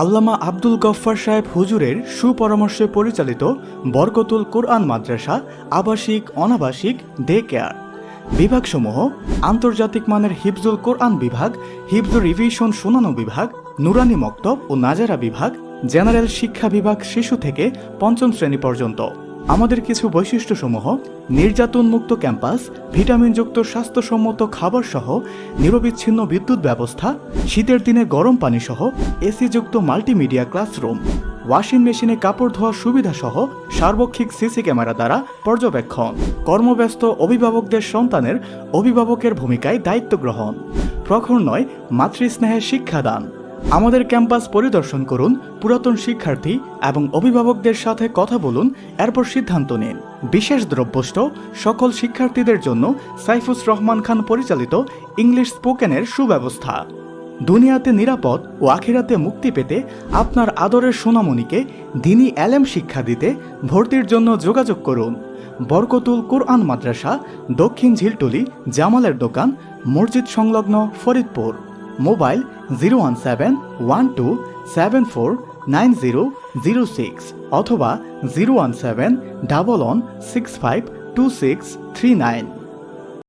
আল্লামা আব্দুল গফফার সাহেব হুজুরের সুপরামর্শে পরিচালিত বরকতুল কোরআন মাদ্রাসা আবাসিক অনাবাসিক ডে কেয়ার বিভাগসমূহ আন্তর্জাতিক মানের হিফজুল কোরআন বিভাগ, হিফজুল রিভিশন শোনানো বিভাগ, নুরানি মক্তব ও নাজারা বিভাগ, জেনারেল শিক্ষা বিভাগ শিশু থেকে পঞ্চম শ্রেণী পর্যন্ত। আমাদের কিছু বৈশিষ্ট্যসমূহ: নির্যাতন মুক্ত ক্যাম্পাস, ভিটামিনযুক্ত স্বাস্থ্যসম্মত খাবার সহ নিরবিচ্ছিন্ন বিদ্যুৎ ব্যবস্থা, শীতের দিনে গরম পানি সহ এসিযুক্ত মাল্টিমিডিয়া ক্লাসরুম, ওয়াশিং মেশিনে কাপড় ধোয়ার সুবিধা সহ সার্বক্ষিক সিসি ক্যামেরা দ্বারা পর্যবেক্ষণ, কর্মব্যস্ত অভিভাবকদের সন্তানের অভিভাবকের ভূমিকায় দায়িত্ব গ্রহণ, প্রখর নয় মাতৃস্নেহের শিক্ষাদান। আমাদের ক্যাম্পাস পরিদর্শন করুন, পুরাতন শিক্ষার্থী এবং অভিভাবকদের সাথে কথা বলুন, এরপর সিদ্ধান্ত নিন। বিশেষ দ্রব্যষ্ট সকল শিক্ষার্থীদের জন্য সাইফুস রহমান খান পরিচালিত ইংলিশ স্পোকেনের সুব্যবস্থা। দুনিয়াতে নিরাপদ ও আখিরাতে মুক্তি পেতে আপনার আদরের সোনামণিকে দ্বীনি এলেম শিক্ষা দিতে ভর্তির জন্য যোগাযোগ করুন। বরকতুল কোরআন মাদ্রাসা, দক্ষিণ ঝিলটুলি, জামালের দোকান, মসজিদ সংলগ্ন, ফরিদপুর। মোবাইল 01712749006 অথবা 01711652639।